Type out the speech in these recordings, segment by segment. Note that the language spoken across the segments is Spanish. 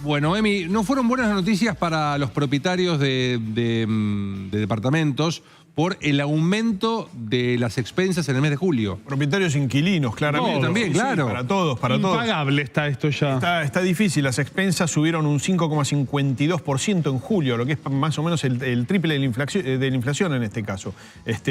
Bueno, Emi, no fueron buenas noticias para los propietarios de departamentos por el aumento de las expensas en el mes de julio. Propietarios inquilinos, claramente. No, también, sí, claro. Sí, para todos, para todos. Impagable está esto ya. Está difícil. Las expensas subieron un 5,52% en julio, lo que es más o menos el triple de la inflación en este caso.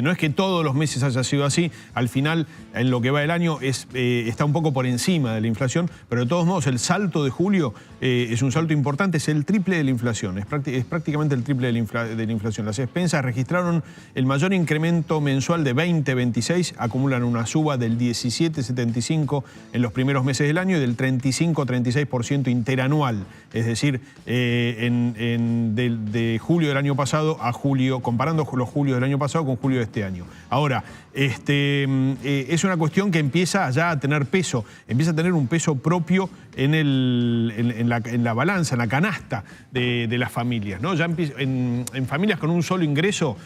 No es que todos los meses haya sido así. Al final, en lo que va del año, está un poco por encima de la inflación, pero de todos modos, el salto de julio es un salto importante, es el triple de la inflación. Es prácticamente el triple de la inflación. Las expensas registraron el mayor incremento mensual de 2026, acumulan una suba del 17,75 en los primeros meses del año y del 35,36% interanual. Es decir, de julio del año pasado a julio, comparando los julios del año pasado con julio de este año. Ahora, es una cuestión que empieza ya a tener peso, empieza a tener un peso propio en la balanza, en la canasta de las familias, ¿no? Ya en familias con un solo ingreso,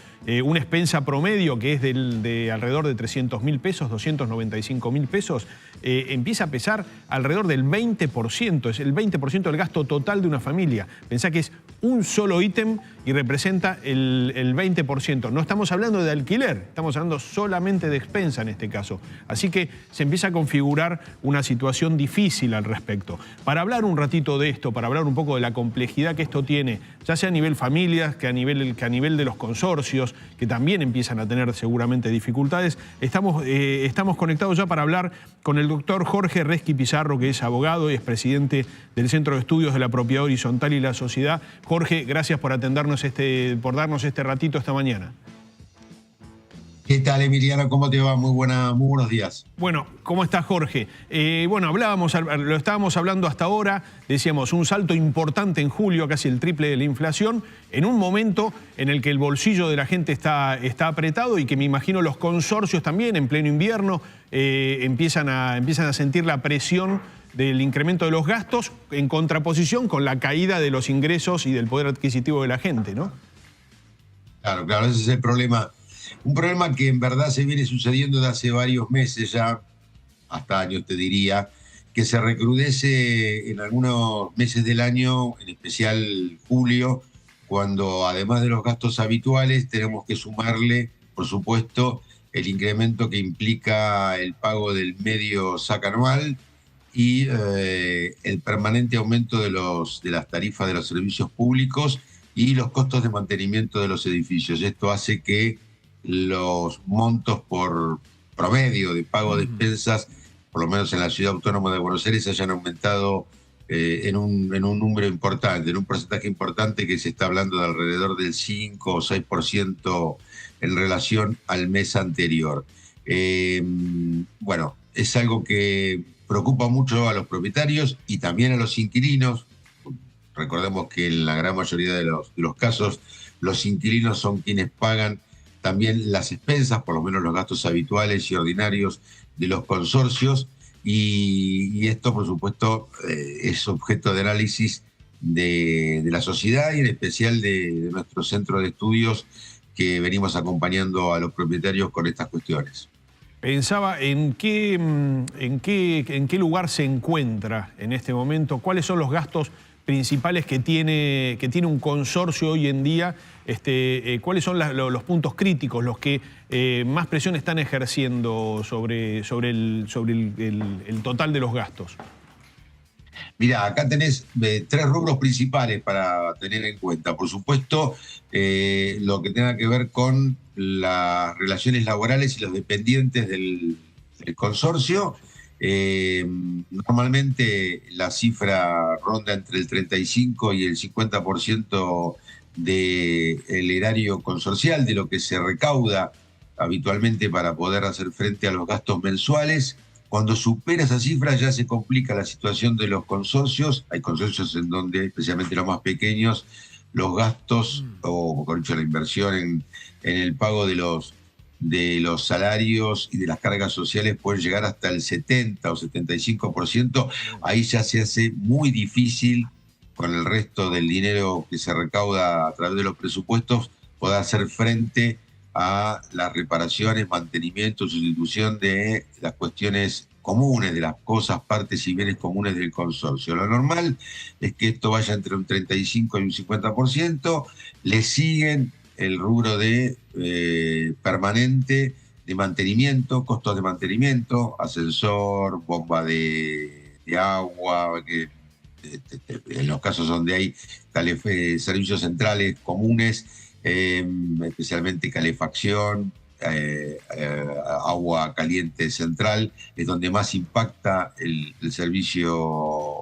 una expensa promedio que es de alrededor de 300.000 pesos, 295.000 pesos, empieza a pesar alrededor del 20%, es el 20% del gasto total de una familia. Pensá que es un solo ítem y representa el 20%. No estamos hablando de alquiler, estamos hablando solamente de expensa en este caso. Así que se empieza a configurar una situación difícil al respecto. Para hablar un ratito de esto, para hablar un poco de la complejidad que esto tiene, ya sea a nivel familias, que a nivel de los consorcios, que también empiezan a tener seguramente dificultades, estamos conectados ya para hablar con el doctor Jorge Resqui Pizarro, que es abogado y es presidente del Centro de Estudios de la Propiedad Horizontal y la Sociedad. Jorge, gracias por atendernos por darnos este ratito esta mañana. ¿Qué tal, Emiliano? ¿Cómo te va? Muy buenos días. Bueno, ¿cómo estás, Jorge? Lo estábamos hablando hasta ahora, decíamos, un salto importante en julio, casi el triple de la inflación, en un momento en el que el bolsillo de la gente está apretado y que me imagino los consorcios también, en pleno invierno, empiezan a sentir la presión del incremento de los gastos en contraposición con la caída de los ingresos y del poder adquisitivo de la gente, ¿no? Claro, ese es el problema. Un problema que en verdad se viene sucediendo de hace varios meses ya, hasta años te diría, que se recrudece en algunos meses del año, en especial julio, cuando además de los gastos habituales tenemos que sumarle, por supuesto, el incremento que implica el pago del medio SAC anual y el permanente aumento de las tarifas de los servicios públicos y los costos de mantenimiento de los edificios. Esto hace que los montos por promedio de pago de expensas, por lo menos en la Ciudad Autónoma de Buenos Aires, hayan aumentado en un número importante, en un porcentaje importante que se está hablando de alrededor del 5 o 6% en relación al mes anterior. Bueno, es algo que preocupa mucho a los propietarios y también a los inquilinos. Recordemos que en la gran mayoría de los casos los inquilinos son quienes pagan también las expensas, por lo menos los gastos habituales y ordinarios de los consorcios, y esto, por supuesto, es objeto de análisis de la sociedad y en especial de nuestro centro de estudios que venimos acompañando a los propietarios con estas cuestiones. Pensaba en qué lugar se encuentra en este momento, cuáles son los gastos principales que tiene un consorcio hoy en día, cuáles son los puntos críticos, los que más presión están ejerciendo sobre el total de los gastos. Mirá, acá tenés 3 rubros principales para tener en cuenta. Por supuesto, lo que tenga que ver con las relaciones laborales y los dependientes del consorcio. Normalmente la cifra ronda entre el 35 y el 50% del erario consorcial, de lo que se recauda habitualmente para poder hacer frente a los gastos mensuales. Cuando supera esa cifra ya se complica la situación de los consorcios. Hay consorcios en donde, especialmente los más pequeños, los gastos, o mejor dicho, la inversión en el pago de los salarios y de las cargas sociales pueden llegar hasta el 70 o 75%. Ahí ya se hace muy difícil, con el resto del dinero que se recauda a través de los presupuestos, poder hacer frente a las reparaciones, mantenimiento, sustitución de las cuestiones comunes, de las cosas, partes y bienes comunes del consorcio. Lo normal es que esto vaya entre un 35 y un 50%, le siguen el rubro de permanente, de mantenimiento, costos de mantenimiento, ascensor, bomba de agua, que en los casos donde hay servicios centrales comunes, especialmente calefacción, agua caliente central, es donde más impacta el servicio,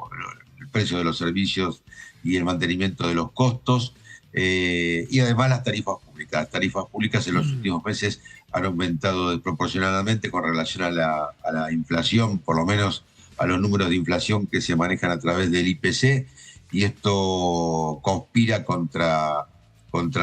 el precio de los servicios y el mantenimiento de los costos. Y además las tarifas públicas. Las tarifas públicas en los últimos meses han aumentado desproporcionadamente con relación a la inflación, por lo menos a los números de inflación que se manejan a través del IPC, y esto conspira contra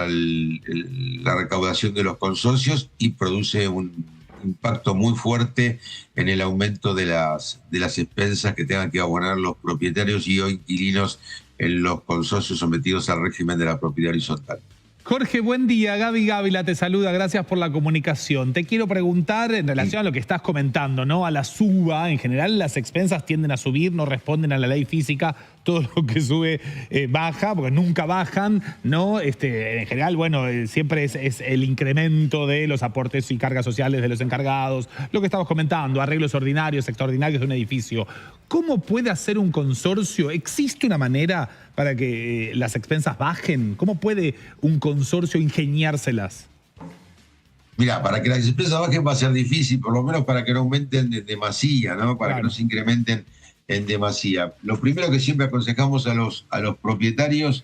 la recaudación de los consorcios y produce un impacto muy fuerte en el aumento de las expensas que tengan que abonar los propietarios y o inquilinos en los consorcios sometidos al régimen de la propiedad horizontal. Jorge, buen día. Gaby Gávila te saluda. Gracias por la comunicación. Te quiero preguntar en relación a lo que estás comentando, ¿no? A la suba. En general, las expensas tienden a subir, no responden a la ley física. Todo lo que sube baja, porque nunca bajan, ¿no? En general, bueno, siempre es el incremento de los aportes y cargas sociales de los encargados. Lo que estamos comentando, arreglos ordinarios, extraordinarios de un edificio. ¿Cómo puede hacer un consorcio? ¿Existe una manera para que las expensas bajen? ¿Cómo puede un consorcio ingeniárselas? Mira, para que las expensas bajen va a ser difícil, por lo menos para que no aumenten de demasía, ¿no? Para que no se incrementen en demasía. Lo primero que siempre aconsejamos a los propietarios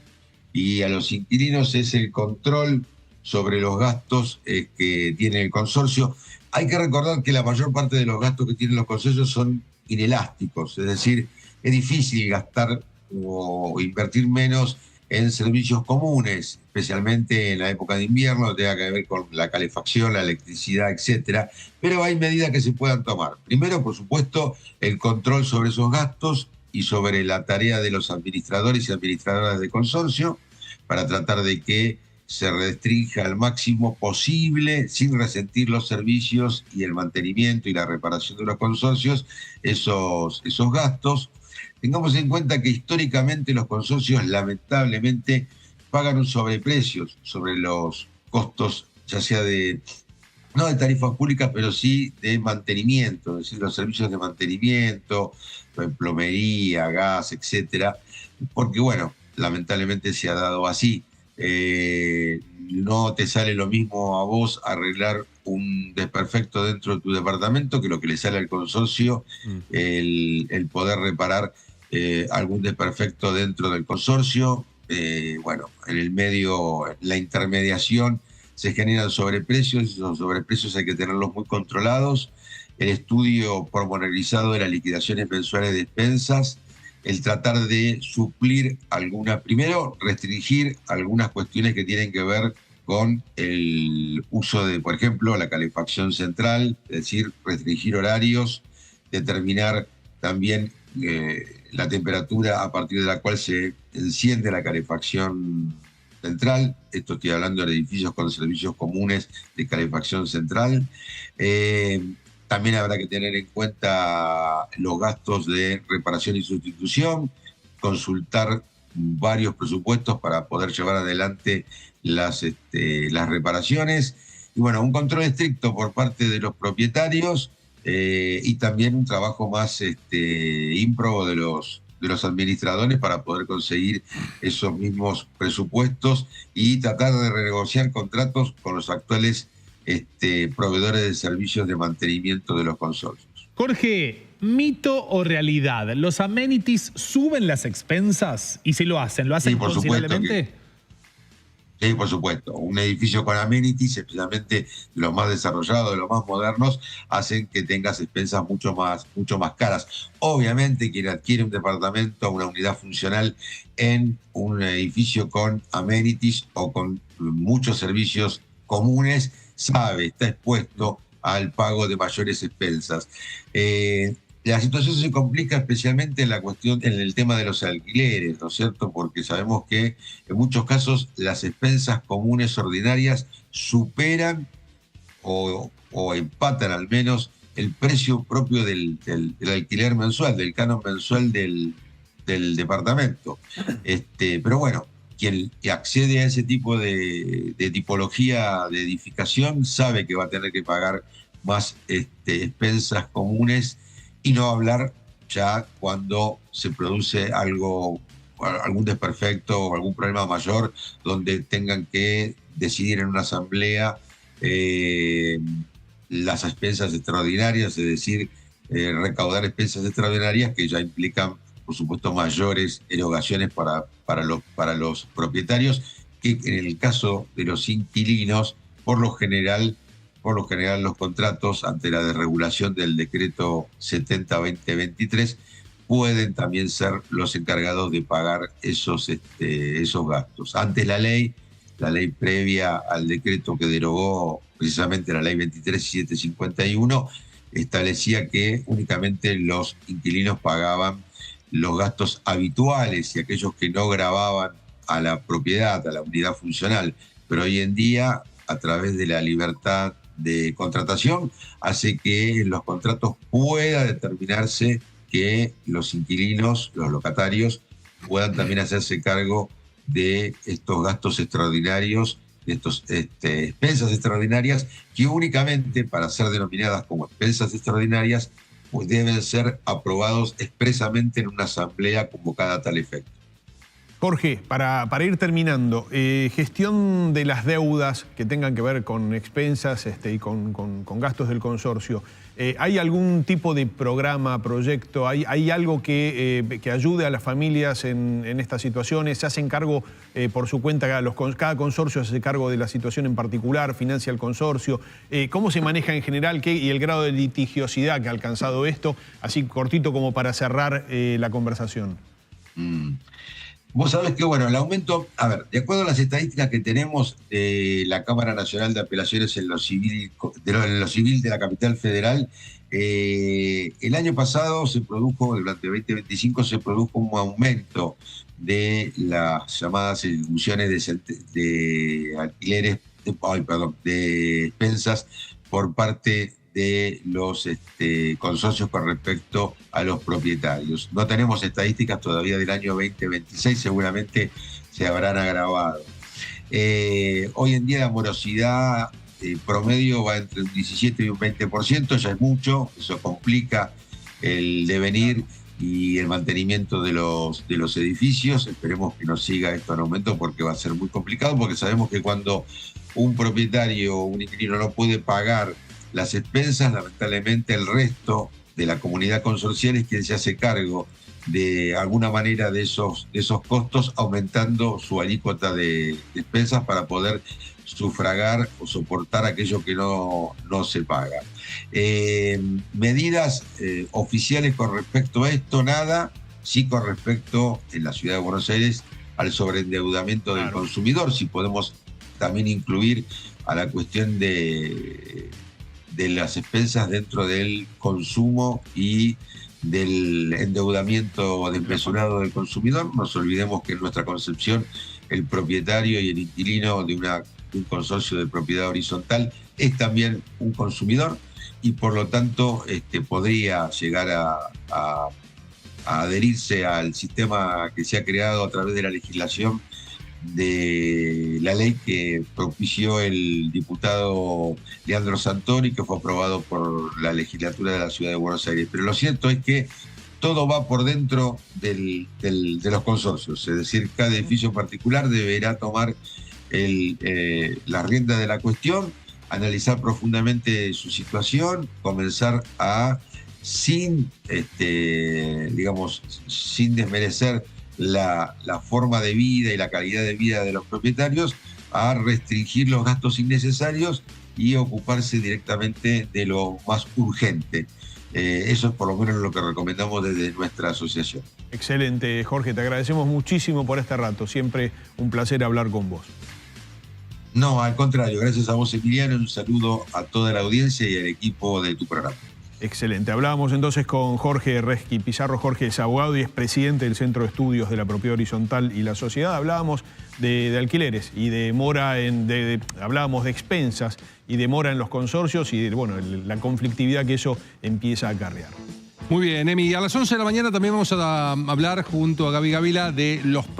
y a los inquilinos es el control sobre los gastos que tiene el consorcio. Hay que recordar que la mayor parte de los gastos que tienen los consorcios son inelásticos, es decir, es difícil gastar o invertir menos en servicios comunes, especialmente en la época de invierno, que tenga que ver con la calefacción, la electricidad, etcétera. Pero hay medidas que se puedan tomar. Primero, por supuesto, el control sobre esos gastos y sobre la tarea de los administradores y administradoras de consorcio para tratar de que se restrinja al máximo posible, sin resentir los servicios y el mantenimiento y la reparación de los consorcios, esos gastos. Tengamos en cuenta que históricamente los consorcios lamentablemente pagan un sobreprecio sobre los costos, ya sea no de tarifas públicas, pero sí de mantenimiento, es decir, los servicios de mantenimiento, plomería, gas, etcétera, porque bueno, lamentablemente se ha dado así. No te sale lo mismo a vos arreglar un desperfecto dentro de tu departamento que lo que le sale al consorcio el poder reparar algún desperfecto dentro del consorcio. Bueno, en el medio, la intermediación, se generan sobreprecios, y esos sobreprecios hay que tenerlos muy controlados. El estudio pormenorizado de las liquidaciones mensuales de expensas, el tratar de suplir primero restringir algunas cuestiones que tienen que ver con el uso de, por ejemplo, la calefacción central, es decir, restringir horarios, determinar también la temperatura a partir de la cual se enciende la calefacción central. Esto estoy hablando de edificios con servicios comunes de calefacción central. También habrá que tener en cuenta los gastos de reparación y sustitución, consultar varios presupuestos para poder llevar adelante las reparaciones. Y bueno, un control estricto por parte de los propietarios y también un trabajo más ímprobo de los administradores para poder conseguir esos mismos presupuestos y tratar de renegociar contratos con los actuales proveedores de servicios de mantenimiento de los consorcios. Jorge, ¿mito o realidad? ¿Los amenities suben las expensas? Y si lo hacen Sí, por considerablemente. Sí, por supuesto. Un edificio con amenities, especialmente los más desarrollados, de los más modernos, hacen que tengas expensas mucho más caras. Obviamente, quien adquiere un departamento, una unidad funcional en un edificio con amenities o con muchos servicios comunes, está expuesto al pago de mayores expensas. La situación se complica especialmente en el tema de los alquileres, ¿no es cierto? Porque sabemos que en muchos casos las expensas comunes ordinarias superan o empatan al menos el precio propio del alquiler mensual, del canon mensual del departamento. Pero bueno, quien accede a ese tipo de tipología de edificación sabe que va a tener que pagar más expensas comunes, y no hablar ya cuando se produce algún desperfecto o algún problema mayor donde tengan que decidir en una asamblea las expensas extraordinarias, es decir, recaudar expensas extraordinarias que ya implican, por supuesto, mayores erogaciones para los propietarios, que en el caso de los inquilinos, por lo general los contratos, ante la desregulación del decreto 70-2023, pueden también ser los encargados de pagar esos gastos. Antes la ley previa al decreto que derogó precisamente la ley 23.751, establecía que únicamente los inquilinos pagaban los gastos habituales y aquellos que no gravaban a la propiedad, a la unidad funcional. Pero hoy en día, a través de la libertad de contratación, hace que en los contratos pueda determinarse que los inquilinos, los locatarios, puedan también hacerse cargo de estos gastos extraordinarios, de estos expensas extraordinarias, que únicamente, para ser denominadas como expensas extraordinarias, pues deben ser aprobados expresamente en una asamblea convocada a tal efecto. Jorge, para ir terminando, gestión de las deudas que tengan que ver con expensas y con gastos del consorcio. ¿Hay algún tipo de programa, proyecto? ¿Hay algo que ayude a las familias en estas situaciones? ¿Se hacen cargo por su cuenta? Cada consorcio se hace cargo de la situación en particular, financia el consorcio. ¿Cómo se maneja en general y el grado de litigiosidad que ha alcanzado esto? Así cortito como para cerrar la conversación. Vos sabés que, bueno, el aumento, a ver, de acuerdo a las estadísticas que tenemos de la Cámara Nacional de Apelaciones en lo civil de la capital federal, el año pasado durante 2025 se produjo un aumento de las llamadas ejecuciones de alquileres, de expensas por parte de los consorcios con respecto a los propietarios. No tenemos estadísticas todavía del año 2026, seguramente se habrán agravado. Hoy en día la morosidad promedio va entre un 17 y un 20%, ya es mucho, eso complica el devenir y el mantenimiento de los edificios. Esperemos que no siga esto en aumento, porque va a ser muy complicado, porque sabemos que cuando un propietario o un inquilino no puede pagar las expensas, lamentablemente el resto de la comunidad consorcial es quien se hace cargo de alguna manera de esos costos, aumentando su alícuota de expensas para poder sufragar o soportar aquello que no se paga. Medidas oficiales con respecto a esto, nada. Sí, con respecto en la ciudad de Buenos Aires al sobreendeudamiento del consumidor, si podemos también incluir a la cuestión de las expensas dentro del consumo y del endeudamiento desmesurado del consumidor. No nos olvidemos que en nuestra concepción el propietario y el inquilino de un consorcio de propiedad horizontal es también un consumidor, y por lo tanto podría llegar a adherirse al sistema que se ha creado a través de la legislación de la ley que propició el diputado Leandro Santoni, que fue aprobado por la legislatura de la ciudad de Buenos Aires. Pero lo cierto es que todo va por dentro de los consorcios, es decir, cada edificio particular deberá tomar la rienda de la cuestión, analizar profundamente su situación, comenzar sin desmerecer la forma de vida y la calidad de vida de los propietarios, a restringir los gastos innecesarios y ocuparse directamente de lo más urgente. Eso es por lo menos lo que recomendamos desde nuestra asociación. Excelente, Jorge, te agradecemos muchísimo por este rato. Siempre un placer hablar con vos. No, al contrario, gracias a vos, Emiliano. Un saludo a toda la audiencia y al equipo de tu programa. Excelente. Hablábamos entonces con Jorge Resqui Pizarro. Jorge es abogado y es presidente del Centro de Estudios de la Propiedad Horizontal y la Sociedad. Hablábamos de alquileres y de mora hablábamos de expensas y de mora en los consorcios y de, bueno, la conflictividad que eso empieza a acarrear. Muy bien, Emi. A las 11 de la mañana también vamos a hablar junto a Gaby Gávila de los proyectos